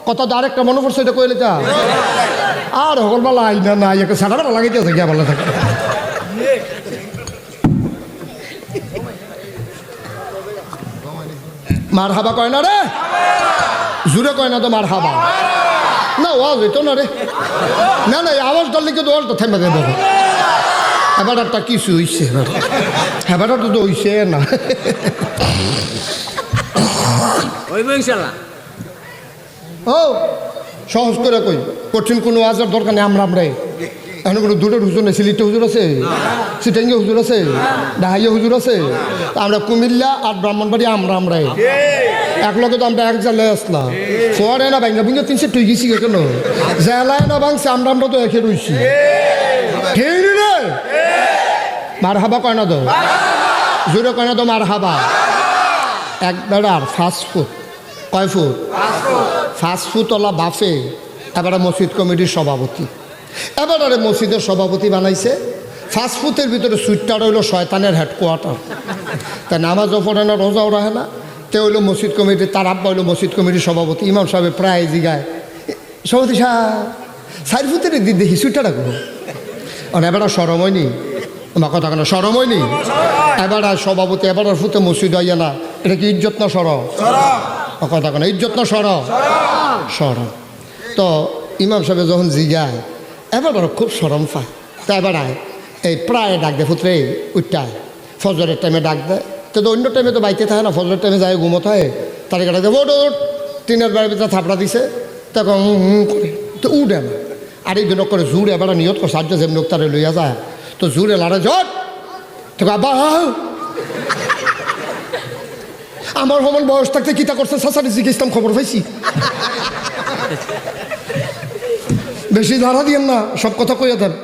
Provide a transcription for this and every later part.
কত আরেকটা মনে পড়ছে এটা কইলে যা আর হকলবেলা আই না না একটা সাড়া বেলা লাগাইতে আছে গিয়া ভালো থাকে মার হাবা কয় না রে জুড়ে কয় না তো মার হাবা না ওয়াজ হইতো না রে না না আওয়াজ করলে কিন্তু ওয়াজটা থেমে দেবো এবার একটা কিছু হইছে এবার তো হইছে না ও সহজ করে কই কঠিন কোনো আজার দরকার নেই আমরাই এখন কোনো দুটোর হুজুর নেই সিলিটে হুজুর আছে সিটাঙ্গে হুজুর আছে ডাহাইয়া হুজুর আছে আমরা কুমিল্লা আর ব্রাহ্মণবাড়ি আমরাই এক লগে তো আমরা এক জায়গায় আসলাম পরে না ভাঙ্গা ভুঙ্গা 300 টুই গেছি কেন জেলায় না ভাঙছে আমরা তো একে রইছি ঠিক রে মার হাবা কয় না তো জোরে কয় না তো মার হাবা এক বেড়ার ফাস্ট ফুড কয় ফুট ফাস্ট ফুডওয়ালা বাফে এবারে মসজিদ কমিটির সভাপতি এবারে মসজিদের সভাপতি বানাইছে ফাস্ট ফুডের ভিতরে সুইটটা হইল শয়তানের হেডকোয়ার্টার তাই নামাজও পড়ে না রোজাও রাখে না তে হইলো মসজিদ কমিটি তার আব্বা হইলো মসজিদ কমিটির সভাপতি ইমাম সাহেব প্রায় জিগায় সভাপতি সাহেব সাইড ফুটের দিক দেখি সুইটটা রাখবো এবার সরম হয়নি আমার কথা কেন সরম হয়নি এবার সভাপতি এবার ফুটে মসজিদ হইয়া না এটা কি ইজ্জত না সরম কথা কেন ইজ্জত না সরম তো ইমাম সাহেব যখন জিগায় এবার খুব সরম পায় তা এবার এই প্রায় ডাক দেয় ফুটরে উঠটায় ফজরের টাইমে ডাক দেয় তো অন্য টাইমে তো বাইতে থাকে না ফজরের টাইমে যায় ঘুমোতে হয় তার কাটা দেয় ওট টিনের বাড়ির ভিতরে থাপড়া দিছে তখন করে তো উঠে না আর এই জন্য করে জোর এবার নিয়ত করে সাহায্য যেমন তারে লইয়া যায় তো জোরে লাড়ে জট তো আব্বা আমার সমান বয়স থাকতে কিতা করছে সাসারি জিজ্ঞেসতাম খবর পাইছি বেশি ধারা দিয়েন না সব কথা কইয়া দেন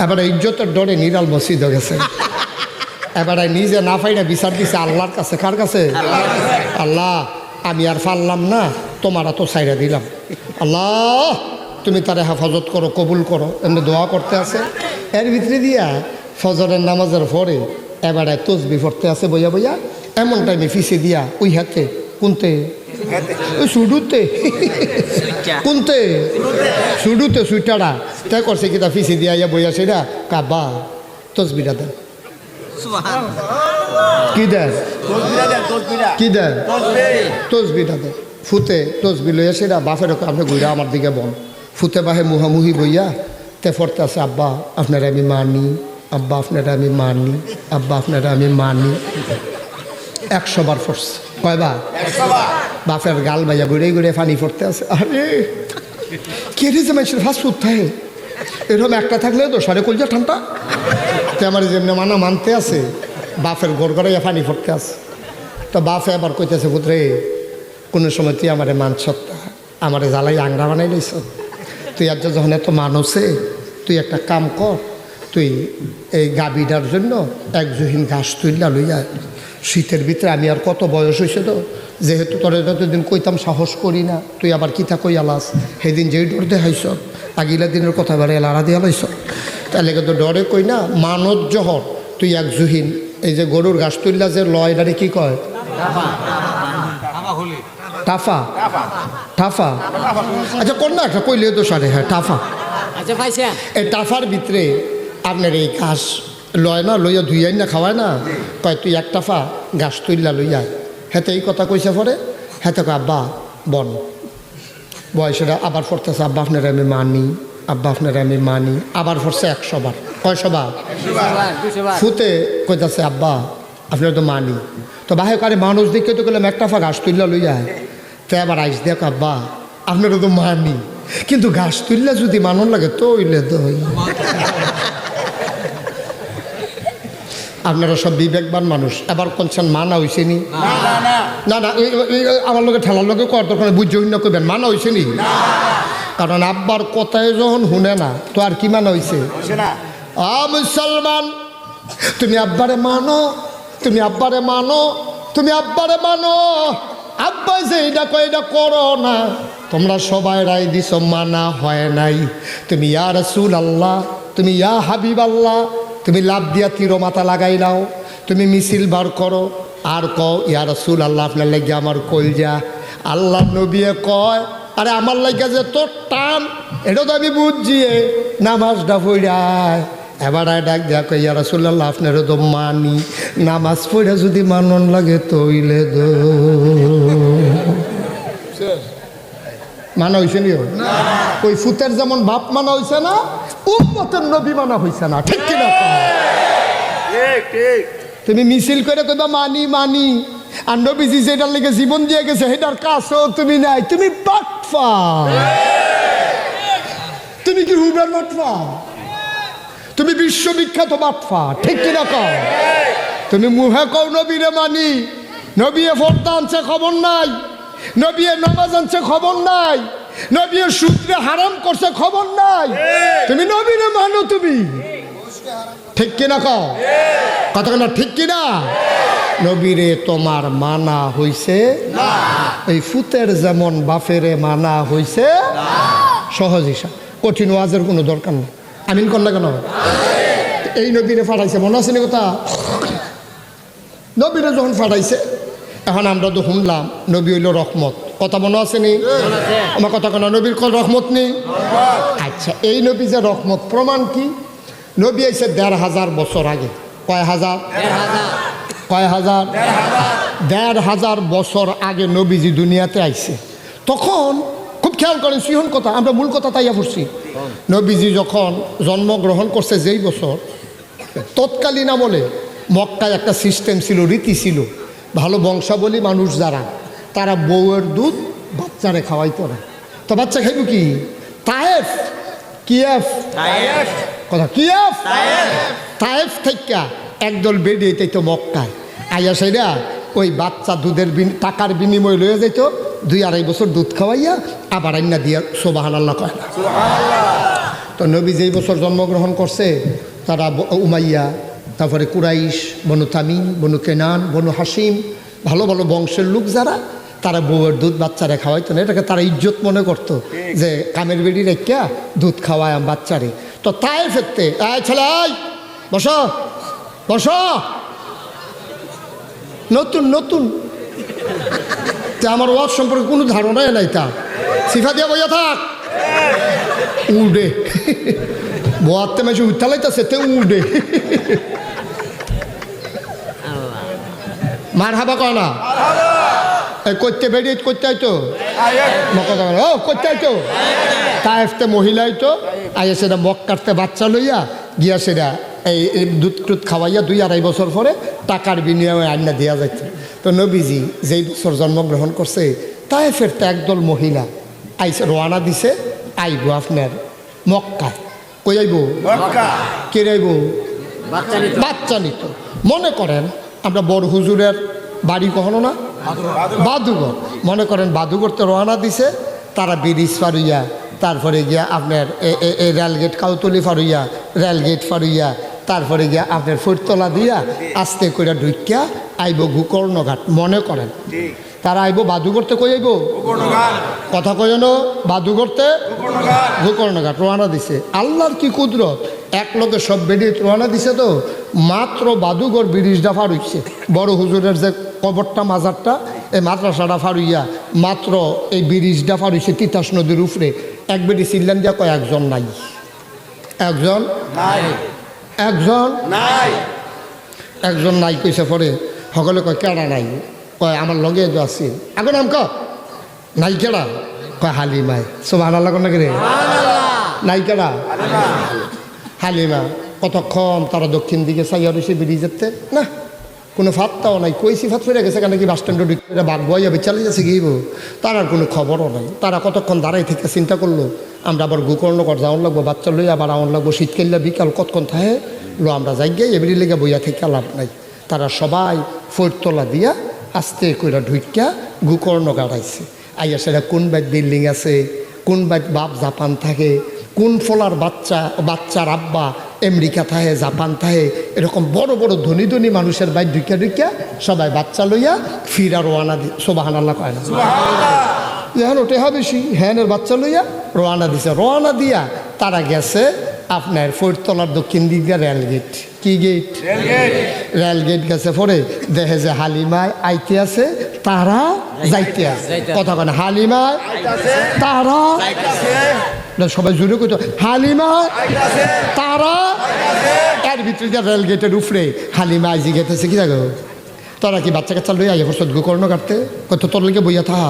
এবারে ইজ্জতের ডরে নিরাল মসজিদ হয়ে গেছে এবারে নিজে না পাইনা বিচার দিছে আল্লাহর কাছে কার কাছে আল্লাহ আমি আর পারলাম না তোমারা তো ছাইরা দিলাম আল্লাহ তুমি তারে হেফাজত করো কবুল করো এমনি দোয়া করতে আছে এর ভিতরে দিয়া ফজরের নামাজের পরে এবারে তসবি পড়তে আছে বইয়া বইয়া এমন টাইমে ফিসে দিয়া ওই হাতে কোনতে ওই সুডুতে কোনতে সুডুতে সুইটারা তাই করছে কি তা ফিসে দিয়া ইয়া বইয়া সেটা কাবা তসবিটা দেন কি দেন কি দেন তসবিটা দেন ফুতে তসবি লইয়া সেটা বাপের আপনি ঘুরা আমার দিকে বল ফুতে বাহে মুহামুহি বইয়া তে ফরতে আছে আব্বা আপনারা আমি মানি আব্বা আপনারা আমি মানি আব্বা আপনারা আমি মানি 100 বার ফরছে কয়বার বাপের গাল বাইয়া ঘুরে ঘুরে পানি পড়তে আছে আরে কে রেছে মানুষের ফাস্ট ফুড থাকে এরকম একটা থাকলে তো সাড়ে কলজা ঠান্ডা তো আমার যেমনি মানা মানতে আছে বাপের ঘর ঘরে পানি পড়তে আছে তো বাপে আবার কইতেছে পুত্রে কোনো সময় তুই আমারে মানছ আমারে জ্বালাই আংরা বানাই লইছ তুই আজ যখন এত মানুষে তুই একটা কাম কর তুই এই গাবিটার জন্য এক জহিন ঘাস তুইলা লইয়া শীতের ভিতরে আমি আর কত বয়স হয়েছে তো যেহেতু তোর যতদিন কইতাম সাহস করি না তুই আবার কিতা কই আলাস সেদিন যেই ডর দেখাইছ আগিলা দিনের কথা বেড়ে লাড়া দিয়া লাইছ তাহলে কিন্তু ডরে কই না মানত জহর তুই এক জহিন এই যে গরুর ঘাস তুললা যে লয় এটারে কি কয় টাফা টাফা আচ্ছা কোন না একটা কইলে তো সারে হ্যাঁ টাফা এই টাফার ভিতরে আপনার এই ঘাস লয় না লইয়া ধুইয়াই না খাওয়ায় না কয় তুই এক টাফা ঘাস তুললা লইয়া হেতে এই কথা কইছে পরে হেতে কয় আব্বা বন বয়সেরা আবার পড়তেছে আব্বা আপনারা আমি মানি আব্বা আপনারা আমি মানি আবার পড়ছে 100 বার কয়শো বার ফুতে কইতাছে আব্বা আপনারা তো মানি তো বাহে কারে মানুষ দেখে তো গেলাম এক টাফা ঘাস তুললা লইয়া তো আবার আইস দেখ আব্বা আপনারা তো মানি কিন্তু ঘাস তুললা যদি মানন লাগে তো হইলে তো আপনারা সব বিবেকবান মানুষ এবার কোনছেন মানা হয়েছে নি না না আমার লোকে ঠেলার লোকে কর দরকার বুঝ না করবেন মানা হয়েছে নি কারণ আব্বার কথায় যখন শুনে না তো আর কি মানা হয়েছে মুসলমান তুমি আব্বারে মানো তুমি আব্বারে মানো তুমি আব্বারে মানো আব্বা যে এটা কয় এটা করো না তোমরা সবাই রায় দিছ মানা হয় নাই তুমি ইয়া রাসূলুল্লাহ তুমি ইয়া হাবিবাল্লাহ তুমি লাভ দিয়া তীর মাথা লাগাই নাও তুমি মিছিল বার করো আর কও ইয়া রাসূলুল্লাহ আপনার লাগে আমার কলজা আল্লাহ নবী কয় আরে আমার লাইগা যে তোর টান এটা তো আমি বুঝছি নামাজটা পড়ায় এবার ডাক দেয়া কই ইয়া রাসূলুল্লাহ আপনারও তো মানি নামাজ পড়া যদি মানন লাগে তইলে দো মানা হয়েছে নি ওই ফুতের যেমন বাপ মানা হয়েছে না উম্মতের নবী মানা হয়েছে না ঠিক কিনা তুমি মিছিল করে কইবা মানি মানি আর নবীজি যেটার লেগে জীবন দিয়ে গেছে সেটার কাছেও তুমি নাই তুমি বাটফা তুমি কি হুবের বাটফা তুমি বিশ্ববিখ্যাত বাটফা ঠিক কিনা কও তুমি মুহে কও নবীরে মানি নবী ফরদা আনছে খবর নাই নবী নামাজ আনছে খবর নাই নবী সূত্রে হারাম করছে খবর নাই তুমি নবীরে মানো তুমি ঠিক কিনা কও কথা না ঠিক কিনা নবীরে তোমার মানা হইছে না এই ফুতের যেমন বাফেরে মানা হইছে না সহজ হিসাব কঠিন ওয়াজের কোনো দরকার নেই আমিন করলে কেন এই নবীরে ফাটাইছে মনে আছে না কথা নবীরে যখন ফাটাইছে এখন আমরা তো শুনলাম নবী হইল রহমত কথা মনে আছে নি আমার কথা কেন নবীর কল রহমত নেই আচ্ছা এই নবী যে রহমত প্রমাণ কি নবী আইছে ১৫০০ বছর আগে কয় হাজার কয় হাজার ১৫০০ বছর আগে নবীজি দুনিয়াতে আইছে তখন খুব খেয়াল করেন সিহন কথা আমরা মূল কথা তাইয়া পড়ছি নবীজি যখন জন্মগ্রহণ করছে যেই বছর তৎকালীন আমলে মক্কায় একটা সিস্টেম ছিল রীতি ছিল ভালো বংশাবলী মানুষ যারা তারা বউয়ের দুধ বাচ্চারে খাওয়াইতো না তো বাচ্চা খাইব কি তায়েফ কিয়েফ কথা কিয়েফ তায়েফ থেকে একদল বেরিয়ে যেত মক্কায় আইয়া সেটা ওই বাচ্চা দুধের টাকার বিনিময় লয়ে যেত ২-২.৫ বছর দুধ খাওয়াইয়া আবার আইনা দিয়া সুবহানাল্লাহ কয় না তো নবী যেই বছর জন্মগ্রহণ করছে তারা উমাইয়া তারপরে কুরাইশ বনু তামিম বনু কেনান বনু হাসিম ভালো ভালো বংশের লোক যারা তারা বউয়ের দুধ বাচ্চারে খাওয়াইতো না এটাকে তারা ইজ্জত মনে করতো যে কামের বেড়ি রেখা দুধ খাওয়ায় বাচ্চারে তো তাই ফেরতে আয় ছেলে আয় বসো বসো নতুন নতুন আমার ওয়াজ সম্পর্কে কোনো ধারণাই নাই তার সিফা দিয়া বইয়া থাক উড়ে বোয়াতে মাসে উঠালাইতেছে তে উড়ে মার হাবা কয় না করতে বেরিয়ে করতে আইতো ও করতে আইতো তাইফতে মহিলা আইতো আইয়া সেটা মক কাটতে বাচ্চা লইয়া গিয়া সেটা এই দুধ টুধ খাওয়াইয়া ২-২.৫ বছর পরে টাকার বিনিময়ে আন্না দেওয়া যাইতো তো নবীজি যেই বছর জন্মগ্রহণ করছে তাইফের তো একদল মহিলা আইসে রওনা দিছে আইব আপনার মক্কায় কই আইব কে আইব বাচ্চা নিত মনে করেন আমরা বড় হুজুরের বাড়ি কখনো না বাদুঘর মনে করেন বাদুঘরতে রওনা দিছে তারা ব্রিজ ফারুইয়া তারপরে গিয়া আপনার রেলগেট কাউতলি ফারুইয়া রেলগেট ফারুইয়া তারপরে গিয়া আপনার ফুটতলা দিয়া আস্তে করে ঢুকিয়া আইব গোকর্ণঘাট মনে করেন তারা আইব বাদুঘরতে কই আইব কথা কই জানো বাদুঘরতে গোকর্ণঘাট রওনা দিছে আল্লাহর কি কুদরত এক লোকে সব বেরিয়ে রওনা দিছে তো মাত্র বাদুঘর ব্রিজটা ফার হইছে বড় হুজুরের যে কবরটা মাজারটা এই মাদ্রাসাটা ফারুইয়া মাত্র এই ব্রিজটা ফার হইছে তিতাস নদীর উপরে এক বেরি চিল্লান দিয়া কয় একজন নাই একজন নাই একজন নাই একজন নাই কইছে পরে সকলে কয় কেডা নাই কয় আমার লগে যে আছে আগে নাম ক নাই কেডা কয় হালিমায় সুবহানাল্লাহ কোন রে নাই কেডা হালিমা কতক্ষণ তারা দক্ষিণ দিকে চাইয়া রয়েছে ব্রিজেতে না কোনো ফাত্তাও নাই কই সিফাত ফিরে গেছে কেন কি বাস স্ট্যান্ডে ঢুকে বাঘ বইয়া চালিয়ে যাচ্ছে গিয়েব তার আর কোনো খবরও নাই তারা কতক্ষণ দাঁড়াই থেকে চিন্তা করলো আমরা আবার গোকর্ণঘাট যাওয়ার লাগবো বাচ্চা লই আবার আমার লাগবো শীতকাল্লা বিকাল কতক্ষণ থাকে লো আমরা যাই গিয়ে এবারে লেগে বইয়া থেকে লাভ নাই তারা সবাই ফোরতলা দিয়া আস্তে করে ঢুকিয়া গোকর্ণঘাট আইছে আইয়া সেটা কোন বাইক বিল্ডিং আছে কোন বাইক বাপ জাপান থাকে কোন ফলার বাচ্চার আব্বা আমেরিকা থাকে জাপান থাকে এরকম বড় বড় ধনী ধনী মানুষের বাইক ঢুকিয়া ঢুকিয়া সবাই বাচ্চা লইয়া ফিরা রওনা দি সুবহানাল্লাহ কয় না এখন ওটে বেশি হ্যানের বাচ্চা লইয়া রওনা দিছে রওনা দিয়া তারা গেছে আপনার ফোরতলার দক্ষিণ দিক দিয়ে রেলগেট কি গেট রেলগেট গেছে পরে দেখে যে হালিমায় আইতে আছে তারা যাইতে আছে কথা কয় না হালিমা তারা সবাই জুড়ে কইতো হালিমা তারা এর ভিতরে যে রেল গেটের উপরে হালিমা আইজি গেতেছে কি দেখো তোরা কি বাচ্চা কাচ্চা লই আইয়া ফসদ গোকর্ণ কাটতে কত তোর লেগে বইয়া থা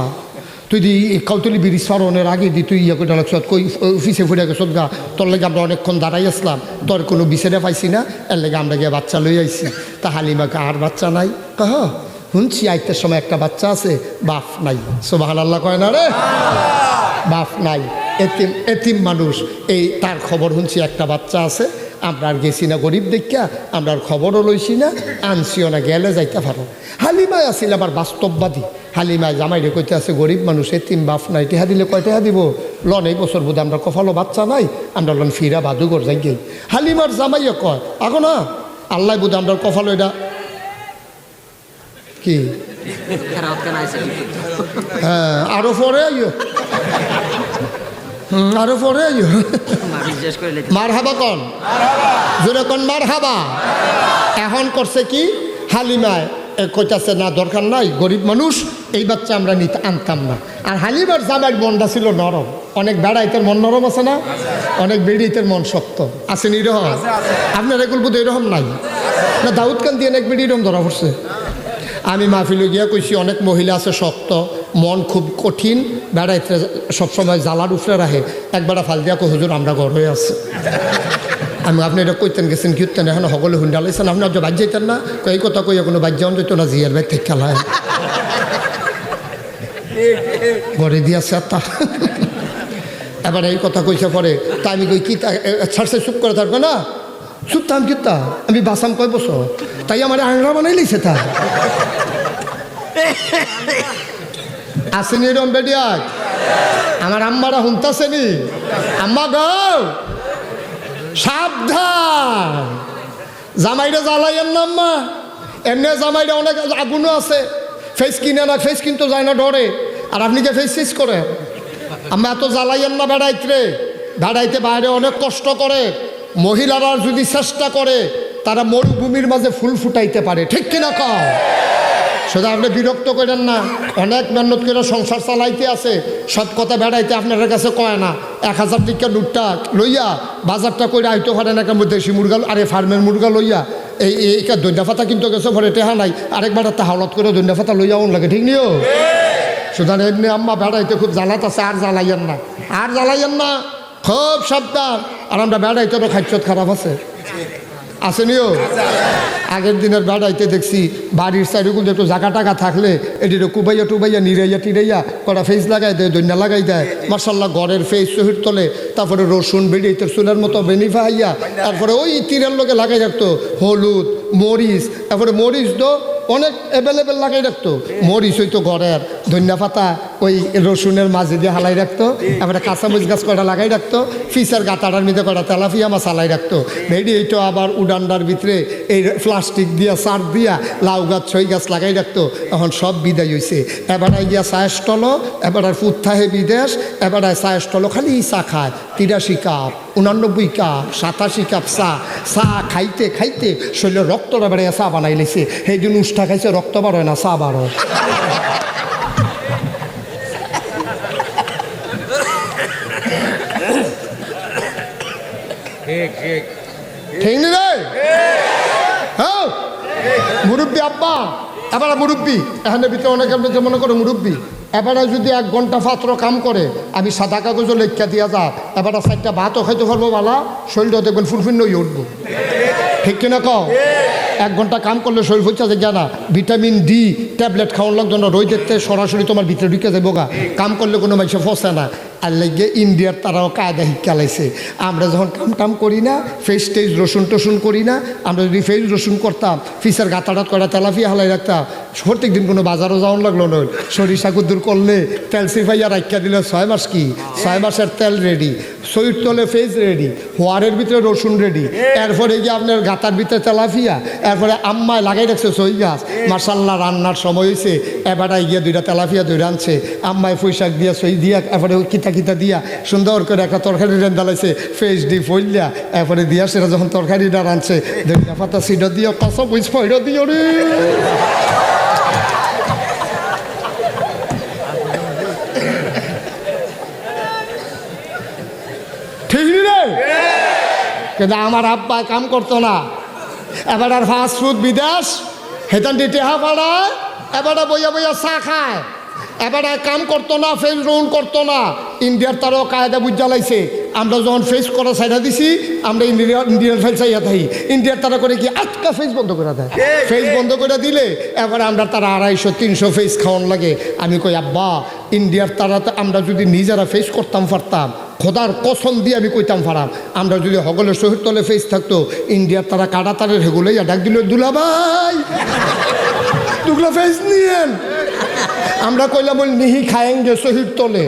তুই দি কাউতলি বিড়ি সরণের আগে দি তুই ইয়া করে লাগছ কই অফিসে ফুটে গেছ গা তোর লেগে আমরা অনেকক্ষণ দাঁড়াই আসলাম তোর কোনো বিচারে পাইছি না এর লেগে আমরা গিয়ে বাচ্চা লই আইছি তা হালিমাকে আর বাচ্চা নাই কহ শুনছি আইতের সময় একটা বাচ্চা আছে বাপ নাই সুবহানাল্লাহ কয় না রে বাপ নাই এতিম এতিম মানুষ এই তার খবর শুনছি একটা বাচ্চা আছে আমরা আর গেছি না গরিব দেখিয়া আমরা আর খবরও লইছি না আনছিও না গেলে যাইতে পারো হালিমায় আসিল আবার বাস্তববাদী হালিমায় জামাইরে কইতে আছে গরিব মানুষ এতিম বাপ নাই টেহা দিলে কয় টেহা দিব লন এই বছর বোধ আমরা কফালো বাচ্চা নাই আমরা লন ফিরা বাদুগর যাই গে হালিমার জামাইয়ে কয় আগো না আল্লাহ বোধ আমরা কফালো এটা কি হ্যাঁ আরো পরে আইও আরো পরে আইও মার হাবা কন জোরে কন মার হাবা এখন করছে কি হালিমায় কইতাছে না দরকার নাই গরিব মানুষ এই বাচ্চা আমরা নিতে আনতাম না আর হালিমার জামাইয়ের মনটা ছিল নরম অনেক বেড়াইতের মন নরম আছে না অনেক বেড়িতের মন শক্ত আছেন এরকম আপনার এগুলো বোধ এরকম নাই না দাউদ কান দিয়ে অনেক বেড়ি এরকম ধরা পড়ছে আমি মাহফিলে গিয়া কইছি অনেক মহিলা আছে শক্ত মন খুব কঠিন বেড়াইতে সবসময় জ্বালার উফরে রাখে একবার ফাল দিয়া কো হুজুর আমরা ঘর হয়ে আছে আমি আপনি এটা কইতেন গেছেন কীর্তেন এখন সকলে হুন্ডালাইছেন আপনি আর বাদ যাইতেন না এই কথা কইয়া কোনো বাদ যাওয়া যেত না জিয়ার ভাই থেকে খেলায় ঘরে দিয়াছে তা এবার এই কথা কইছে পরে তা আমি কই কি ছাড়ছে চুপ করে থাকবে না চুপ থাম কিতা আমি বাসাম কয় বছর তাই আমার আংরা বানাই লিছে তা আসেনি এরম বেডিয়াক আমার আম্মারা হুনতাছেনি আম্মা গো সাবধান জামাইটা জ্বালাইয়েন না আম্মা এমনি জামাইটা অনেক আগুনও আছে ফেস কিনে না ফেস কিন্তু যায় না ডরে আর আপনি যে ফেস ফেস করে আম্মা এত জ্বালাইয়েন না বেড়াইতে বাইরে অনেক কষ্ট করে মহিলারা যদি চেষ্টা করে তারা মরুভূমির মাঝে ফুল ফুটাইতে পারে ঠিক কিনা কও শুধু আপনি বিরক্ত করেন না অনেক মেহনত করে সংসার চালাইতে আছে সব কথা বেড়াইতে আপনার কাছে কয় না 1000 টাকা নোটটা লইয়া বাজারটা করে আইতে পারেন একটা দেশি মুরগা আরে ফার্মের মুরগা লইয়া এই দৈন্যা ফাতা কিন্তু গেছে ঘরে টেহা নাই আরেকবার একটা হাওলাত করে দৈন্যা ফাতা লইয়া ওন লাগে ঠিক নিও সুতরাং এমনি আম্মা বেড়াইতে খুব জ্বালাত আছে আর জ্বালাইয়েন না খুব সাবধান আর আমরা বেড়াইতেও খাদ্যত খারাপ আছে আসেনিও আগের দিনের বেড়াইতে দেখছি বাড়ির চারিগুলো একটু জায়গা টাকা থাকলে এটিতে কুবাইয়া টুবাইয়া নিরাইয়া টিরাইয়া কটা ফেস লাগাই দেয় দৈন্যা লাগাই দেয় মার্শাল্লাহ ঘরের ফেস শহীদ তোলে তারপরে রসুন বেড়িতে চুলের মতো বেনিফা হইয়া তারপরে ওই তীরের লোকে লাগাই রাখতো হলুদ মরিচ তারপরে মরিচ তো অনেক অ্যাভেলেবেল লাগাই রাখতো মরিচ হইতো ঘরের ধনিয়া পাতা ওই রসুনের মাঝে দিয়ে হালাই রাখতো তারপরে কাঁচামরিচ গাছ কটা লাগাই রাখতো ফিসার গাতাটার মধ্যে কটা তেলাপিয়া মাছ হালাই রাখতো ভেড়ি এইটো আবার উডান্ডার ভিতরে এই প্লাস্টিক দিয়া সার দিয়া লাউ গাছ ছই গাছ লাগাই রাখতো এখন সব বিদায় হয়েছে এবার গিয়া চায়ের স্টল এবার আর ফুট থাহে বিদেশ এবার চায়ের স্টল খালি চা খায় 83 কাপ 89 কাপ 87 কাপ চা খাইতে খাইতে শরীরের রক্তটা বেড়ে চা বানাই লেছে সেই দিন উষ্ঠা খাইছে রক্ত বাড়য় না চা বাড়য় ঠিক নি রে হ্যাঁ মুরব্বী আব্বা এবার মুরব্বী এখানে ভিতরে অনেকে আপনি মনে করো মুরব্বী এবারে যদি 1 ঘন্টা পাত্র কাম করে আমি সাদা কাগজও লেখা দিয়া যা এবারে 4টা ভাতও খাইতে পারবো বালা শরীরটা দেখবেন ফুলফুল হয়ে উঠবো ঠিক কিনা কও 1 ঘন্টা কাম করলে শরীর ফুলছে যে জানা ভিটামিন ডি ট্যাবলেট খাওয়ার লাগতো না রই দেখতে সরাসরি তোমার ভিতরে ঢুকে যাবো গা কাম করলে কোনো মানুষে ফসে না আর লেগে ইন্ডিয়ার তারাও কায়দা শিক্ষা লাইছে আমরা যখন কাম টাম করি না ফেস টেস রসুন টসুন করি না আমরা যদি ফেস রসুন করতাম ফিসের গাতাটাত করা তেলাফিয়া হালাই রাখতাম প্রত্যেক দিন কোনো বাজারও যাওয়ান লাগলো নয় সরিষা কুদ্দুর করলে তেল সিফাইয়া রাখিয়া দিলে 6 মাস কি 6 মাসের তেল রেডি সইর তলে ফেস রেডি হোয়ারের ভিতরে রসুন রেডি এরপরে গিয়ে আপনার গাতার ভিতরে তেলাফিয়া এরপরে আম্মায় লাগাই রাখছে সই গাছ মার্শাল্লাহ রান্নার সময় হয়েছে এবারে গিয়ে 2টা তেলাফিয়া ধরে আনছে আম্মায় পয়সাক দিয়া সই দিয়া এরপরে কিতা দিয়া সুন্দর করে একটা তরকারি রান্দালাইছে ফেস ডি ফইলিয়া এরপরে দিয়া সেটা যখন তরকারিটা রাঁধছে ধনিয়া পাতা সিডা দিও কাঁচা বুঝ ফইরা দিও রে ঠিক রে? কিন্তু আমার আব্বা কাম করতো না, এবার আর ফাস্ট ফুড বিদেশ হেতান টেহা পাড়ায়, এবার বইয়া বইয়া চা খায়, এবার কাম করতো না, ফেস রোল করতো না। ইন্ডিয়ার তারও কায়দা বুঝা লাইছে, আমরা যখন ফেস করা সাইডা দিছি, আমরা ইন্ডিয়ার ফেস চাইয়া থাকি, ইন্ডিয়ার তারা করে কি আজকা ফেস বন্ধ করে দেয়। ফেস বন্ধ করে দিলে এবার আমরা তারা 250-300 ফেস খাওয়ান লাগে। আমি কই আব্বা, ইন্ডিয়ার তারাতে আমরা যদি নিজেরা ফেস করতাম পারতাম, খোদার কসম দিয়ে আমি কইতাম পারাম, আমরা যদি হগলের শহীদ তলে ফেস থাকতো, ইন্ডিয়ার তারা কাটা তারের হেগুলোই ডাক দিল, দুলাভাই দুগুলো ফেস নিয়েন। আমরা কইলাম বল নিহি খায়েঙ্গে শহীদ তলে।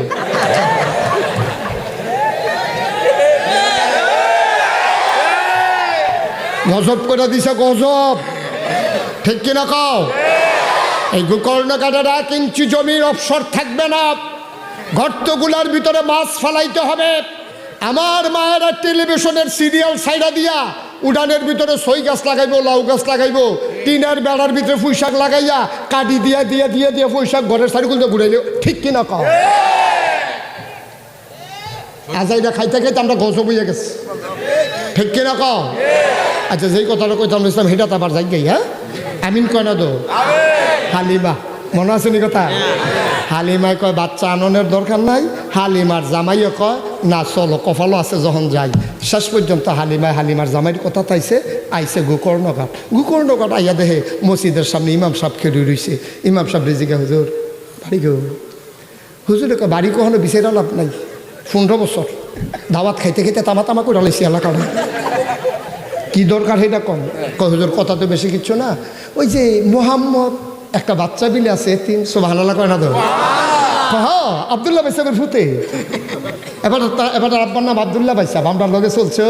গজব করে দিছে, গজব। ঠিক কিনা কও? এই কর্ণকাটার 1 ইঞ্চি জমির অবসর থাকবে না, গর্তগুলার ভিতরে মাছ ফালাইতে হবে। আমার মায়েরা টেলিভিশনের সিরিয়াল সাইডা দিয়া উড়ানের ভিতরে সই গাছ লাগাইবো, লাউ গাছ লাগাইবো, টিনের বেড়ার ভিতরে পুঁইশাক লাগাইয়া কাটি দিয়া দিয়া দিয়া দিয়া পুঁইশাক ঘরের সারিগুলো ঘুরাইল। ঠিক কিনা কও? আজাইটা খাইতে খাইতে আমরা গজব হইয়া গেছি। ঠিক কিনা কও? আচ্ছা, যেই কথাটা কইতাম ইসলাম হেটা তো আবার যাই গাই। হ্যাঁ, আমিন কয় না তো? হালিমা মনে আছে নি কথা? হালিমায় কয় বাচ্চা আননের দরকার নাই, হালিমার জামাইও কয় না চলো কপালও আছে যখন যাই। শেষ পর্যন্ত হালিমার জামাইয়ের কথা তাইছে, আইসে গোকর্ণঘাট আইয়া দেহে মসজিদের সামনে ইমাম সাহেব খেয়ে রইছে। ইমাম সাহেব রেজিকা, হুজুর বাড়ি গো। হুজুরে কয় বাড়ি কখনো বিচারা লাভ নাই, 15 বছর দাওয়াত খাইতে খাইতে তামা করে লাইছি এলাকার। কি দরকার সেটা কম? কয় হুজুর কথা তো বেশি কিচ্ছু না, ওই যে মোহাম্মদ একটা বাচ্চা বিলে আছে, 3 সুবহানাল্লাহ কয় না তো? হ্যাঁ, আব্দুল্লাহ ভাই সাহেবের ফুতে। এবার আব্বার নাম আব্দুল্লাহ ভাই সাহেব, আমরা লগে চলছে,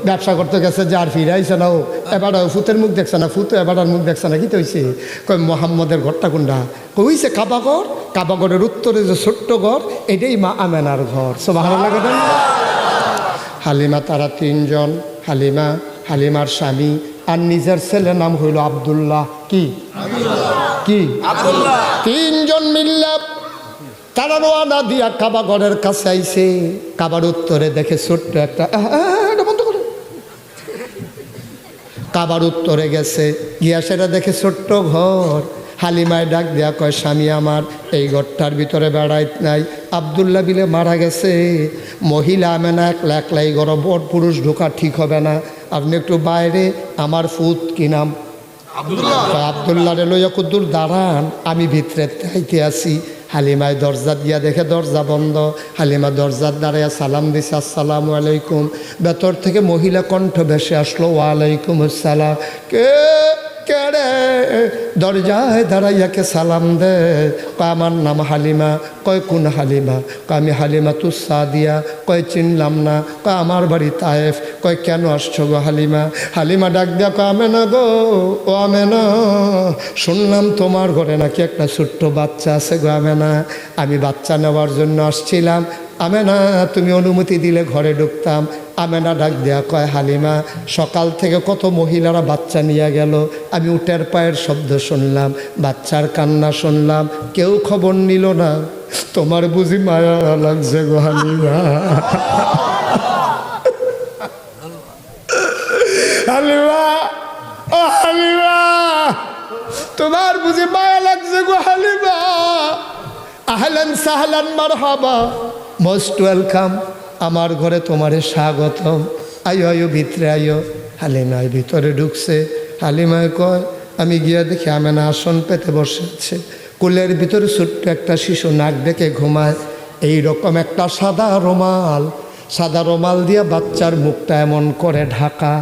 ব্যবসা করতে গেছে, যার ফিরে আইসে না। এবার ফুতের মুখ দেখছে না, ফুতে এবার মুখ দেখছে না। কি তো হয়েছে? কয় মোহাম্মদের ঘরটা কোনটা? কইছে কাবাঘর। কাবাঘরের উত্তরে যে ছোট্ট ঘর, এটাই মা আমেনার ঘর। সুবহানাল্লাহ। হালিমা তারা 3 জন, হালিমার স্বামী আর নিজের ছেলের নাম হইল আব্দুল্লাহ। কি 3 জন মিল্লা তারা রোয়ানা দিয়া কাবা ঘরের কাছে আইছে। কাবার উত্তরে দেখে ছোট্ট একটা, বন্ধ করে, কাবার উত্তরে গেছে, গিয়া সেটা দেখে ছোট্ট ঘর। হালিমায় ডাক দেয়া কয় স্বামী আমার এই ঘরটার ভিতরে বেড়াইত নাই, আব্দুল্লাহ বিলে মারা গেছে। মহিলা আমেনা একলাই ঘর, বড় পুরুষ ঢোকা ঠিক হবে না, আপনি একটু বাইরে, আমার ফুত কি নাম? আব্দুল্লাহ রে লইয়া কুদ্দুর দাঁড়ান, আমি ভিতরে তাইতে আসি। হালিমায় দরজা দিয়া দেখে দরজা বন্ধ। হালিমা দরজার দাঁড়াইয়া সালাম দিছে, আসসালামু আলাইকুম। ভেতর থেকে মহিলা কণ্ঠ ভেসে আসলো, ওয়ালাইকুম আসসালাম। কে রে? দরজায় দাঁড়াইয়াকে সালাম দে। কয় আমার নাম হালিমা। কয় কোন হালিমা? কয় আমি হালিমা তুসাদিয়া। কয় চিনলাম না। কয় আমার বাড়ি তায়েফ। কয় কেন আসছো গো হালিমা? হালিমা ডাক দিয়া কয় আমেনা গো, ও আমেনা, শুনলাম তোমার ঘরে নাকি একটা ছোট্ট বাচ্চা আছে গো আমেনা, আমি বাচ্চা নেওয়ার জন্য আসছিলাম। আমেনা তুমি অনুমতি দিলে ঘরে ঢুকতাম। আমেনা ডাক দেয়া কয় হালিমা সকাল থেকে কত মহিলারা বাচ্চা নিয়ে গেল, আমি উটের পায়ের শব্দ শুনলাম, বাচ্চার কান্না শুনলাম, কেউ খবর নিল না, তোমার বুঝি মায়া লাগছে গো হালিমা? হালিমা, ও হালিমা, তোমার বুঝি মায়া লাগছে গো হালিমা? আহলান সাহলান মারহাবা, মোস্ট ওয়েলকাম, আমার ঘরে তোমারে স্বাগতম, আয়ো আয়ো ভিতরে আয়ো। হালিমায় ভিতরে ঢুকছে। হালিমায় কয় আমি গিয়া দেখি আমেনা আসন পেতে বসে আছে, কোলের ভিতরে ছোট্ট একটা শিশু নাক ডেকে ঘুমায়। এইরকম একটা সাদা রুমাল দিয়া বাচ্চার মুখটা এমন করে ঢাকা।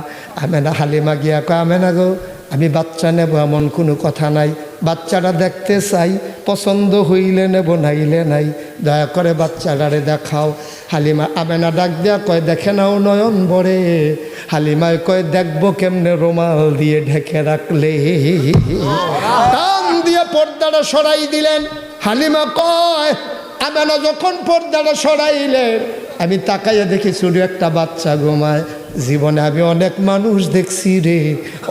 আমেনা, হালিমা গিয়া কয় আমেনা গো, আমি বাচ্চা নেব এমন কোনো কথা নাই, বাচ্চাটা দেখতে চাই, পছন্দ হইলে নেব নাইলে নাই, দয়া করে বাচ্চাটারে দেখাও। হালিমা, আমেনা ডাক দেয়া কয় দেখে নাও নয়ন ভরে। হালিমায় কয় দেখবো কেমনে, রুমাল দিয়ে ঢেকে রাখলে। টান দিয়ে পর্দাটা সরাই দিলেন। হালিমা কয় আমেনা যখন পর্দাটা সরাইলেন, আমি তাকাইয়া দেখি শুধু একটা বাচ্চা ঘুমায়। জীবনে আমি অনেক মানুষ দেখছি রে,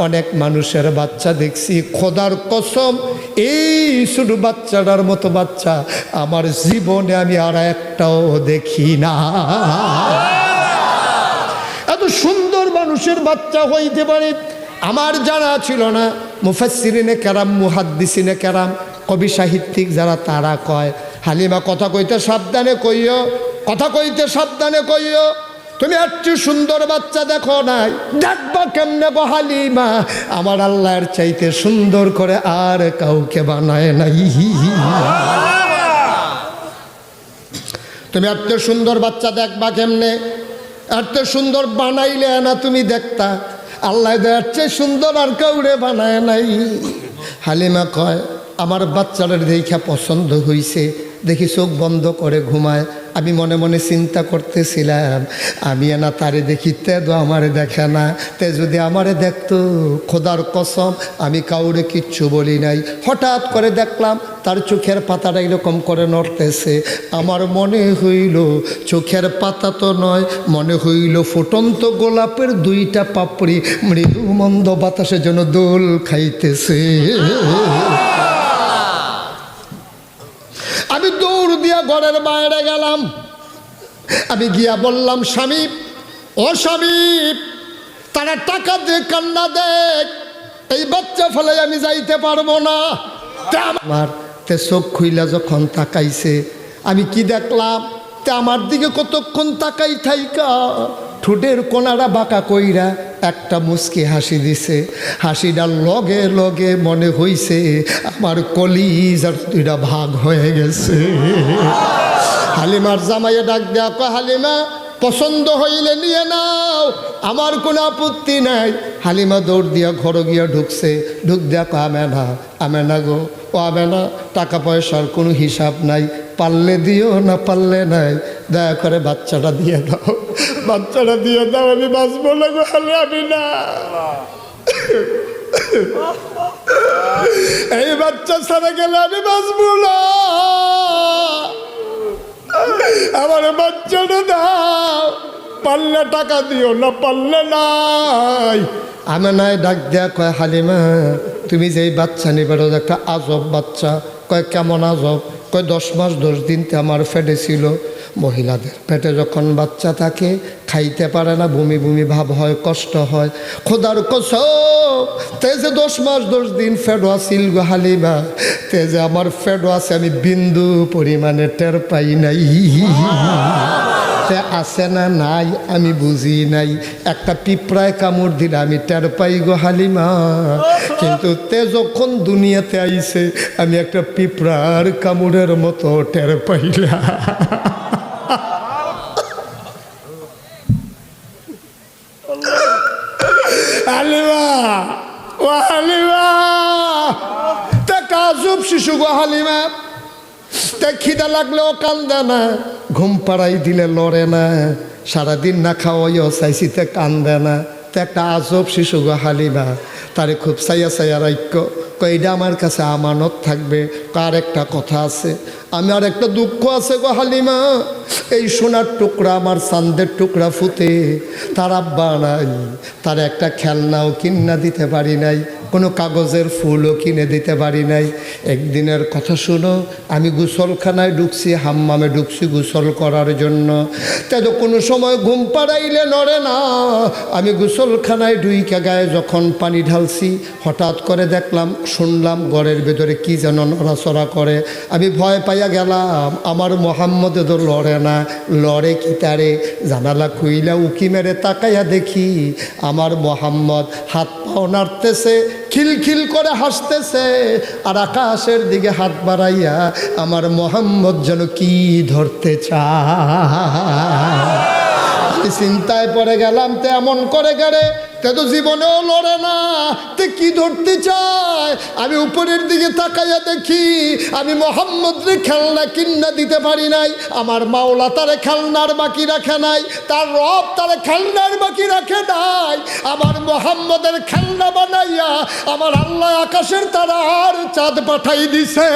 অনেক মানুষের বাচ্চা দেখছি, খোদার কসম এই শুধু বাচ্চাটার মতো বাচ্চা আমার জীবনে আমি আর একটাও দেখি না। এত সুন্দর মানুষের বাচ্চা হইতে পারে আমার জানা ছিল না। মুফাসসিরিনে কেরাম, মুহাদ্দিসিনে কেরাম, কবি সাহিত্যিক যারা তারা কয়, হালিমা কথা কইতে সাবধানে কইও, কথা কইতে সাবধানে কইও। তুমি একটু সুন্দর বাচ্চা দেখো নাই, দেখবা কেমনে গো হালিমা, আমার আল্লাহর চাইতে সুন্দর করে আর কাউকে বানায় নাই। তুমি এত সুন্দর বাচ্চা দেখবা কেমনে? এত সুন্দর বানাইলে না তুমি দেখতা, আল্লাহ দেওয়ার চেয়ে সুন্দর আর কাউরে বানায় নাই। হালিমা কয় আমার বাচ্চাটার দেখা পছন্দ হইছে, দেখি চোখ বন্ধ করে ঘুমায়। আমি মনে মনে চিন্তা করতেছিলাম, আমি না তারে দেখি, তে তো আমারে দেখে না, তে যদি আমারে দেখতো, খোদার কসম আমি কাউরে কিচ্ছু বলি নাই। হঠাৎ করে দেখলাম তার চোখের পাতাটা এরকম করে নড়তেছে। আমার মনে হইল চোখের পাতা তো নয়, মনে হইল ফুটন্ত গোলাপের দুইটা পাপড়ি মৃদু মন্দ বাতাসে যেন দোল খাইতেছে। আমি দৌড় দিয়া ঘরের বাইরে গেলাম। আমি গিয়া বললাম, স্বামী, ও স্বামী, তারা টাকা দিয়ে কান্না দেখ, এই বাচ্চা ফলে আমি যাইতে পারবো না। আমার তে চোখ খুইলা যখন তাকাইছে, আমি কি দেখলাম, তে আমার দিকে কতক্ষণ তাকাই থাইকা ঠোঁটের কোনারা বাঁকা কইরা একটা মুচকি হাসি দিছে। হাসিটার লগে লগে মনে হইছে আমার কলিজার দুইটা ভাগ হয়ে গেছে। হালিমার জামাইয়ে ডাক দেয়া কয়, হালিমা পছন্দ হইলে নিয়ে নাও, আমার কোনো আপত্তি নাই। হালিমা দৌড় দিয়া ঘর গিয়া ঢুকছে। ঢুক দেয়া কয়, আমেনা, আমেনা গো, ও আমেনা, টাকা পয়সার কোনো হিসাব নাই, পারলে দিও না পারলে নাই, দয়া করে বাচ্চাটা দিয়ে দাও, বাচ্চাটা দিয়ে দাও, আমি বাঁচবো না গো হালে, আমি না। এই বাচ্চা ছাড়া গেলে আমি বাঁচবো না, আমার বাচ্চাটা দাও, পারলে টাকা দিও না পারলে নাই। আমি নাই ডাক দেয়া কয়, হালিমা তুমি যে বাচ্চা নিবে একটা আজব বাচ্চা। কয় কেমন আজব? কয় 10 মাস 10 দিন আমার পেটে ছিল। মহিলাদের পেটে যখন বাচ্চা থাকে খাইতে পারে না, বমি বমি ভাব হয়, কষ্ট হয়। খোদার কসম, তে যে 10 মাস 10 দিন ফেডো আছিল গো হালিমা, তে যে আমার ফেডো আছে আমি বিন্দু পরিমাণে টের পাই নাই। আছে না নাই আমি বুঝি নাই, একটা পিঁপড়ায় কামড় দিলে আমি টের পাই গো হালিমা, কিন্তু তে যখন দুনিয়াতে আইছে আমি একটা পিঁপড়ার কামড়ের মতো টের পাইলাম। হালিমা, ও হালিমা, তে কাজব শিশু গো হালিমা, তে খিদা লাগলেও কান্দে না, ঘুম পাড়াই দিলে লড়ে না, সারাদিন না খাওয়াইও চাইছি তে কান্দে না। তে একটা আজব শিশু গো হালিমা, তারে খুব চাইয়া চাইয়া রাখ্য। কইটা আমার কাছে আমানত থাকবে। কার একটা কথা আছে, আমি আর একটা দুঃখ আছে গো হালিমা, এই সোনার টুকরা আমার চান্দের টুকরা ফুতে, তার আব্বা নাই, তার একটা খেলনাও কিনা দিতে পারি নাই, কোনো কাগজের ফুলও কিনে দিতে পারি নাই। একদিনের কথা শুনো, আমি গোসলখানায় ঢুকছি, হাম্মামে ঢুকছি গোসল করার জন্য। তাই তো কোনো সময় ঘুম পাড়াইলে নড়ে না। আমি গোসলখানায় ঢুইকা গায়ে যখন পানি ঢালছি, হঠাৎ করে দেখলাম, শুনলাম ঘরের ভেতরে কি যেন নড়াচড়া করে। আমি ভয় পাইয়া গেলাম, আমার মোহাম্মদে তো লড়ে না, লড়ে কি তারে? জানালা খুইলা উকি মেরে তাকাইয়া দেখি আমার মোহাম্মদ হাত পাও নাড়তেছে, খিলখিল করে হাসতেছে, আর আকাশের দিকে হাত বাড়াইয়া আমার মোহাম্মদ যেন কি ধরতে চায়। চিন্তায় পড়ে গেলাম, তে এমন করে গেলে, তে তো জীবনেও লড়ে না, তে কি ধরতে চায়? আমি উপরের দিকে তাকাইয়া দেখি আমি মোহাম্মদরে খেলনা কিনা দিতে পারি নাই, আমার মাওলা তারে খেলনার বাকি রাখে নাই, তার রব তারে খেলনার বাকি রাখে নাই। আমার মোহাম্মদের খেলনা বানাইয়া আমার আল্লাহ আকাশের তারার চাঁদ পাঠাই দিছে।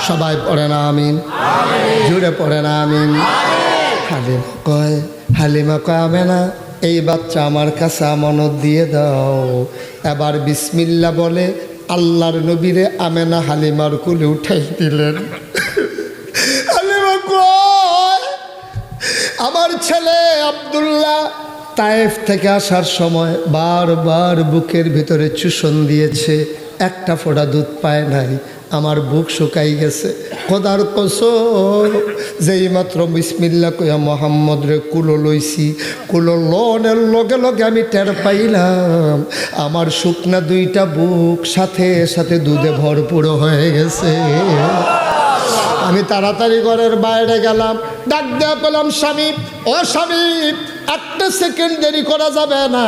সবাই পড়ে না আমিন, জুড়ে পড়ে না আমিন। হালিমা কয় আমেনা, এই বাচ্চা আমার কাছে আমানত দিয়ে দাও। এবার বিসমিল্লা বলে আল্লাহর নবীরে আমেনা হালিমার কোলে উঠাই দিলেন। হালিমা কয় আমার ছেলে আব্দুল্লাহ তায়েফ থেকে আসার সময় বারবার বুকের ভিতরে চুষণ দিয়েছে, একটা ফোঁটা দুধ পায় নাই, আমার বুক শুকাই গেছে। খোদার কসম, যেই মাত্র বিসমিল্লা কইয়া মোহাম্মদ রে কুলো লইছি, কুলো লনের লগে লগে আমি টের পাইলাম আমার শুকনা দুইটা বুক সাথে সাথে দুধে ভরপুর হয়ে গেছে। আমি তাড়াতাড়ি ঘরের বাইরে গেলাম, ডাক দেওয়া পেলাম স্বামী, ও স্বামী একটা সেকেন্ড দেরি করা যাবে না,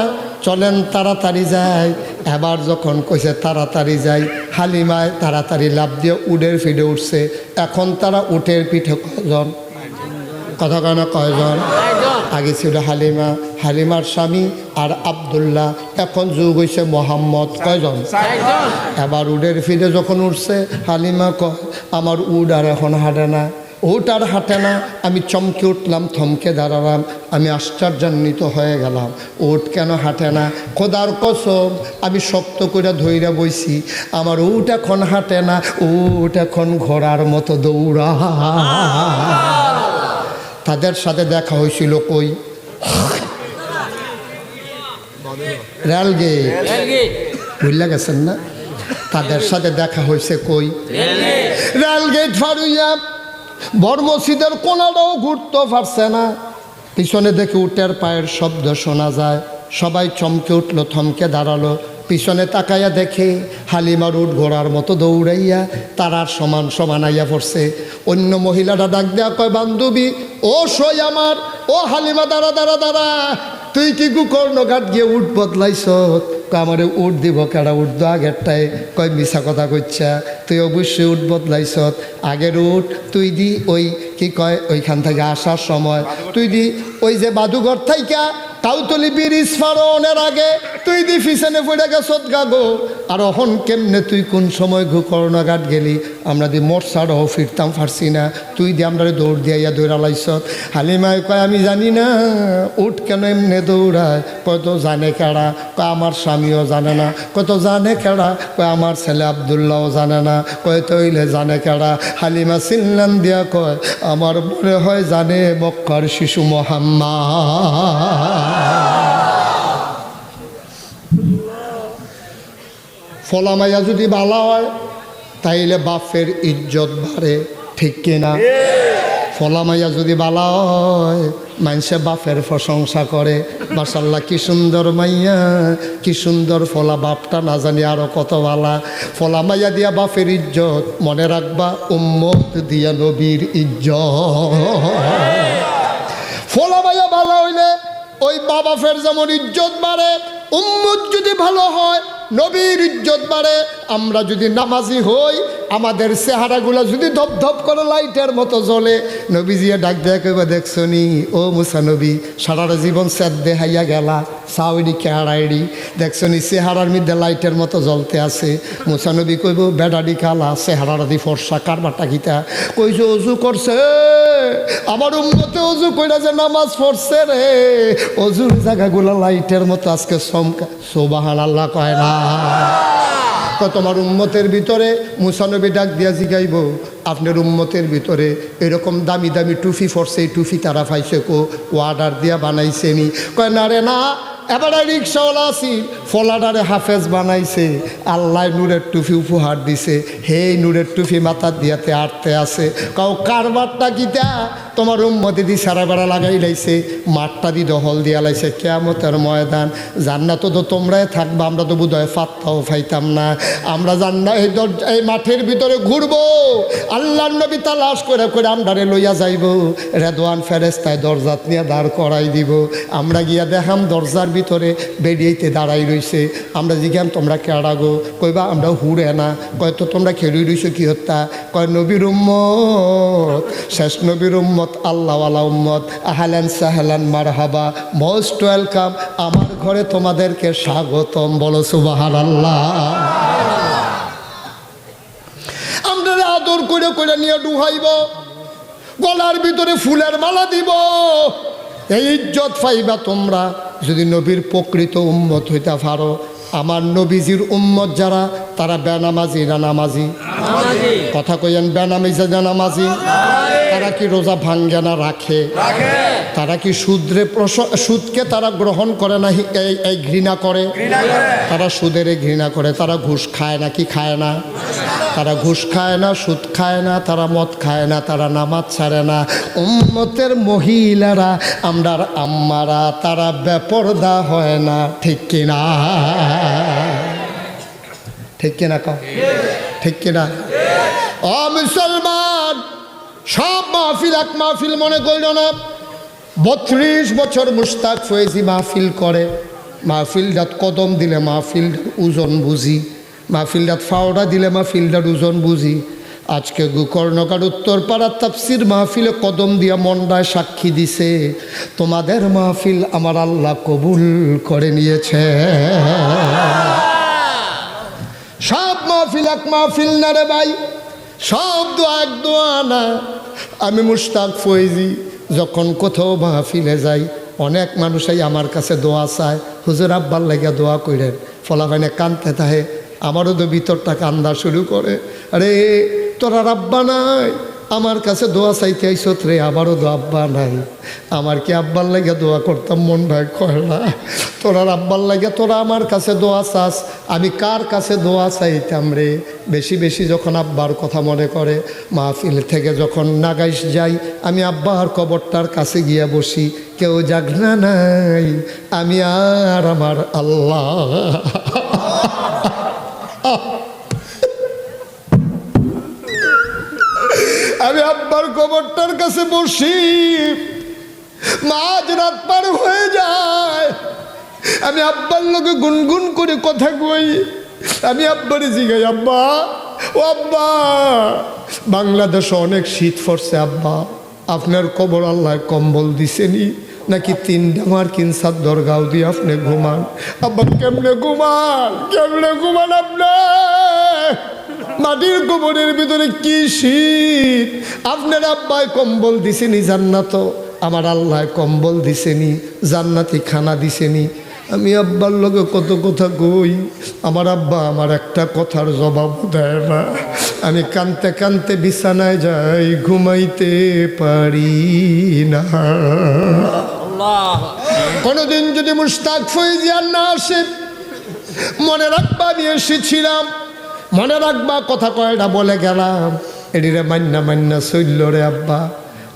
চলেন তাড়াতাড়ি যাই। এবার যখন কইছে তাড়াতাড়ি যাই, হালিমায় তাড়াতাড়ি লাফ দিয়ে উডের ফিডে উঠছে। এখন তারা উটের পিঠে কয়জন, কথা কয় না কয়জন? আগে ছিল হালিমা, হালিমার স্বামী আর আব্দুল্লাহ, এখন যুগ হয়েছে মোহাম্মদ, কয়জন? এবার উডের ফিডে যখন উঠছে, হালিমা কয় আমার উড আর এখন হাঁটে না, উট আর হাঁটে না। আমি চমকে উঠলাম, থমকে দাঁড়ালাম, আমি আশ্চর্যান্বিত হয়ে গেলাম, উট কেন হাঁটে না? খোদার কসম, আমি শক্ত করে ধইরা বইছি, আমার উট এখন হাঁটে না, উট এখন ঘোড়ার মতো দৌড়া। তাদের সাথে দেখা হয়েছিল কই? রেলগেট, ভুলে গেছেন না? তাদের সাথে দেখা হয়েছে কই? রেলগেট ফারুইয়া বড় মসজিদের কোনাটাও ঘুরতে পারছে না। পিছনে দেখে উটের পায়ের শব্দ শোনা যায়, সবাই চমকে উঠলো, থমকে দাঁড়ালো। পিছনে তাকাইয়া দেখে হালিমার উট ঘোড়ার মতো দৌড়াইয়া তারার সমান সমান আইয়া পড়ছে। অন্য মহিলাটা ডাক দেয়া কয় বান্ধবী ও সই আমার, ও হালিমা দাঁড়া দাঁড়া দাঁড়া, তুই কি কুকর্ণঘাট গিয়ে উট বদলাইছ? আমারে উট দিব কেডা, উঠ দো আগেরটায়। কয় মিছা কথা কইছা, তুই অবশ্যই উট বদলাইছ, আগের উট তুই দি ওই কি কয় ওইখান থেকে আসার সময় তুই দি ওই যে বাদুঘর থাইকা কাউতলি ব্রিজ ফারনের আগে তুই দি পিছনে পড়ে গেছত গাগো। আর অহন কেমনে তুই কোন সময় কর্ণঘাট গেলি, আমরা দি মোটসারও ফিরতাম পারছি না, তুই দি আমরা দৌড় দিয়া দৌড়া লাইছত। হালিমায় কয় আমি জানি না উঠ কেন এমনে দৌড়ায়। কত জানে কেড়া? কয় আমার স্বামীও জানে না। কত জানে কেড়া? কয় আমার ছেলে আব্দুল্লাহও জানে না। কয় তৈলে জানে কেড়া? হালিমা সিল্লান দিয়া কয় আমার মনে হয় জানে মক্কার শিশু মুহাম্মদ। ফলামাইয়া যদি বালা হয় তাইলে বাপের ইজ্জত বাড়ে, ঠিক কিনা? ফলামাইয়া যদি বালা হয় মানুষে বাপের প্রশংসা করে, মাশাআল্লাহ কি সুন্দর মাইয়া, কি সুন্দর ফলা, বাপটা না জানি আরো কত বালা। ফলামাইয়া দিয়া বাপের ইজ্জত, মনে রাখবা উম্মত দিয়া নবীর ইজ্জত। ফলামাইয়া ভালো হইলে ওই বাপের যেমন ইজ্জত বাড়ে, উম্মত যদি ভালো হয় নবীর ইজ্জত বাড়ে। আমরা যদি নামাজি হই, আমাদের চেহারাগুলো যদি ধপধপ করে লাইটের মতো জ্বলে, নবীজিয়া ডাক দেয়া কইবা দেখছো নি ও মুসা নবী, সারাটা জীবন স্যাদ দেখাইয়া গেলা, সাউরি কেহারাইড়ি দেখছো নি চেহারার মধ্যে লাইটের মতো জ্বলতে আছে। মুসা নবী কইব বেডাডি কালা, চেহারাটা দি ফর্সা, কারবারটা কিতা? কইছে অজু করছে, আমার উম্মতে অজু কইরা যে নামাজ পড়ছে রে, অজুর জায়গাগুলো লাইটের মতো আজকে চমকা। সুবহানাল্লাহ কয় না? তোমার উম্মতের ভিতরে মুসা নবী ডাক দিয়া জিগাইব আপনার উম্মতের ভিতরে এরকম দামি দামি টুফি পড়ছে, এই টুফি তারা পাইছে কো, অর্ডার দিয়া বানাইছে নি? কয় না রে না, এবারে রিক্সাওয়ালা আছি ফলাডারে হাফেজ বানাইছে, আল্লাহ নূরের টুফি উপহার দিছে, হে নূরের টুফি মাথার দিয়াতে আটতে আছে। কাউ কারবারটা গীতা তোমার উম্মতে দি সারা বেড়া লাগাই লাইছে, মাঠটা দি দহল দিয়া লাইছে। কিয়ামতের ময়দান জান্নাত তো তোমরাই থাকবা, আমরা তো বোধহয় ফাত্তাও পাইতাম না। আমরা জান্নাত এই মাঠের ভিতরে ঘুরবো, আল্লাহর নবী তালাশ করে করে আমরারে লইয়া যাইব, রেদওয়ান ফেরেস্তায় দরজাত নিয়ে দাঁড় করাই দিব। আমরা গিয়া দেখাম দরজার ভিতরে বেরিয়েতে দাঁড়াই রইছে। আমরা জিজ্ঞাম তোমরা কেডা গো? কইবা আমরা হুড়ে না। কয় তো তোমরা খেলুই রইছো কি হত্যা? কয় নবীর উম্মত, শেষ নবীর উম্মত, আল্লাহওয়ালা উম্মত, আহলান সাহলান মারহাবা, মোস্ট ওয়েলকাম, আমার ঘরে তোমাদেরকে স্বাগতম। বলো সুবহানাল্লাহ। আমরা আপনারা আদর করে করে নিয়ে ডুহাইব, গলার ভিতরে ফুলের মালা দিব। এই ইজ্জত পাইবা তোমরা যদি নবীর প্রকৃত উম্মত হইতে পারো। আমার নবীজির উম্মত যারা, তারা বেনামাজি না নামাজি? কথা কইয়েন, বেনামাজি না নামাজি? তারা কি রোজা ভাঙ্গে না রাখে? তারা কি সুদকে তারা গ্রহণ করে না, এই ঘৃণা করে? তারা সুদের ঘৃণা করে। তারা ঘুষ খায় না কি খায় না? তারা ঘুষ খায় না, সুদ খায় না, তারা মদ খায় না, তারা নামাজ ছাড়ে না। উম্মতের মহিলারা, আমরার আম্মারা, তারা বেপরদা হয় না। ঠিক কিনা? ঠিক কিনা কও? ঠিক কিনা? ও মুসলমান, সব মাহফিল এক মাহফিল মনে করিল না। 32 বছর মুশতাক ফয়েজি মাহফিল করে। মাহফিলটাত কদম দিলে মাহফিলটার ওজন বুঝি, মাহফিলটাত ফাওড়া দিলে মাহফিলটার ওজন বুঝি। আজকে গোকর্ণকার উত্তরপাড়ার তাফসির মাহফিলে কদম দিয়া মন্ডায় সাক্ষী দিছে, তোমাদের মাহফিল আমার আল্লাহ কবুল করে নিয়েছে। সব মাহফিল এক মাহফিল না রে ভাই, সব দোয়া এক দোয়া না। আমি মুশতাক ফয়েজি যখন কোথাও মাহফিলে যাই, অনেক মানুষই আমার কাছে দোয়া চায়, হুজুর আব্বার লাগিয়া দোয়া করেন। ফলাফাইনে কানতে থাকে, আমারও তো ভিতরটা কান্দা শুরু করে। আরে তোরা আব্বা নাই, আমার কাছে দোয়া চাইতে আইসত রে, আমারও তো আব্বা নাই। আমার কি আব্বার লাগিয়া দোয়া করতাম মন ভাই কয় না? তোরা আব্বার লাগিয়া তোরা আমার কাছে দোয়া চাস, আমি কার কাছে দোয়া চাইতাম রে? বেশি বেশি যখন আব্বার কথা মনে করে, মাহফিল থেকে যখন নাগাইশ যাই, আমি আব্বার কবরটার কাছে গিয়া বসি। কেউ জাগনা নাই, আমি আর আমার আল্লাহ। আমি আব্বার কবরটার কাছে বসি, মাঝ রাত পার হয়ে যায়, আমি আব্বার লোকে গুনগুন করে কথা কই। আমি আব্বারে জিগাই, আব্বা ও আব্বা, বাংলাদেশে অনেক শীত পড়ছে আব্বা, আপনার কবর আল্লাহ কম্বল দিছেনি নাকি 3 ডামার কিনসার দরগাও দিয়ে আপনি ঘুমান? আব্বা কেমনে ঘুমান, কেমনে ঘুমান? আপনার মাটির কবরের ভিতরে কি শীত! আপনার আব্বায় কম্বল দিছেনি জান্নাত, আমার আল্লাহ কম্বল দিছেনি, জান্নাতি খানা দিছেনি। আমি আব্বার লগে কত কথা কই, আমার আব্বা আমার একটা কথার জবাব দেয় না। আমি কানতে কানতে বিছানায় যাই, ঘুমাইতে পারি না। কোনদিন যদি মুশতাক ফয়েজি আর না আসে, মনে রাখবা আমি এসেছিলাম, মনে রাখবা কথা কয়টা বলে গেলাম, এটিরে মান্না মান্না চলল রে আব্বা।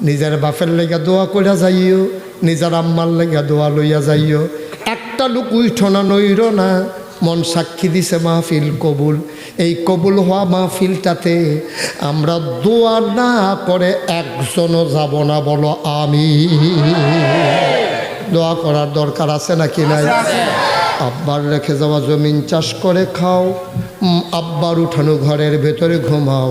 নিজের বাপের লেগা দোয়া কইরা যাইও, নিজের আম্মার লেগা দোয়া লইয়া যাইও। একটা লোক উঠনা নইর না, মন সাক্ষী দিছে মাহফিল কবুল। এই কবুল হওয়া মাহফিলটাতে আমরা দোয়া না করে একজনও যাব না, বলো আমি। দোয়া করার দরকার আছে নাকি নাই? আব্বার রেখে যাওয়া জমিন চাষ করে খাও, আব্বার উঠানো ঘরের ভেতরে ঘুমাও,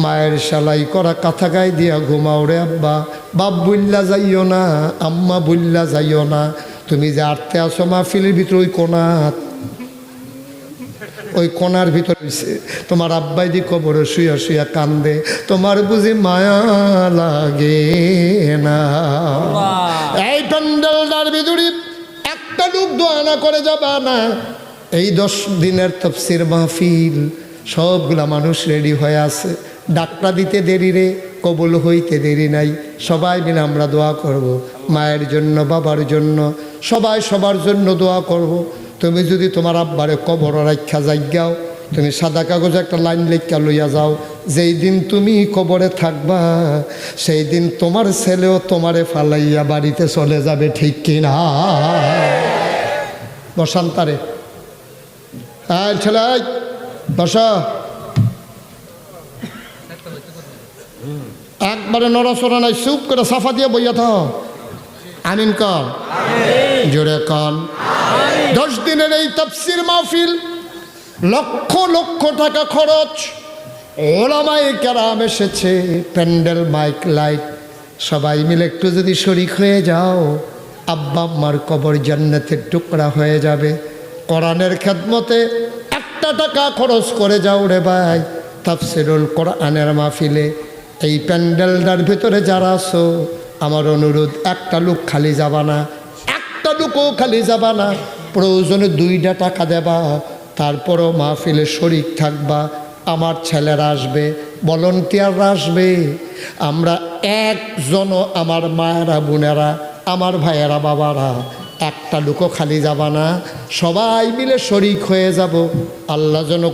মায়ের সেলাই করা কাঁথা গায়ে দিয়া ঘুমাও রে আব্বা। বাপ বুল্লা যাইও না, আম্মা বুল্লা যাইও না। তুমি যে আটতে আসো মাহফিলের ভিতরে, ওই কোনার ভিতরে তোমার আব্বাই দি কবরে শুয়া শুয়া কান্দে, তোমার বুঝি মায়া লাগে না? এই প্যান্ডেলটার ভিতরে একটা লোক দোয়া না করে যাবা না। এই 10 দিনের তাফসীর মাহফিল, সবগুলা মানুষ রেডি হয়ে আছে। ডাকটা দিতে দেরি রে, কবুল হইতে দেরি নাই। সবাই মিলে আমরা দোয়া করব, মায়ের জন্য, বাবার জন্য, সবাই সবার জন্য দোয়া করব। তুমি যদি তোমার আব্বারে কবর রাখা যাইগাও, তুমি সাদা কাগজে একটা লাইন লেখা লইয়া যাও, যেই দিন তুমি কবরে থাকবা সেই দিন তোমার ছেলেও তোমারে ফালাইয়া বাড়িতে চলে যাবে। ঠিক কিনা? বসান্তারে ছেলে বসা, একবারে নড়াচড়া নাই, চুপ করে সাফা দিয়ে বইয়া থাক। আমিন কর, জোরে কন। 10 দিনের এই তাফসীর মাহফিল, লক্ষ লক্ষ টাকা খরচ, ওলামায়ে কেরাম এসেছে, প্যান্ডেল, মাইক, লাইট, সবাই মিলে একটু যদি শরীক হয়ে যাও, আব্বা আম্মার কবর জান্নাতের টুকরা হয়ে যাবে। কোরআনের খেদমতে একটা টাকা খরচ করে যাও রে ভাই, তাফসিরুল কোরআনের মাহফিলে এই প্যান্ডেলটার ভিতরে যারা আছো, আমার অনুরোধ, একটা লোক খালি যাবা না, একটা লোকও খালি যাবা না। প্রয়োজনে 2টা টাকা দেবা, তারপরও মাহফিলে শরিক থাকবা। আমার ছেলেরা আসবে, ভলান্টিয়াররা আসবে। আমরা একজনও, আমার মায়েরা, বোনেরা, আমার ভাইয়েরা, বাবারা, একটা লোকও খালি যাবা না। সবাই মিলে শরিক হয়ে যাব। আল্লাহ যেন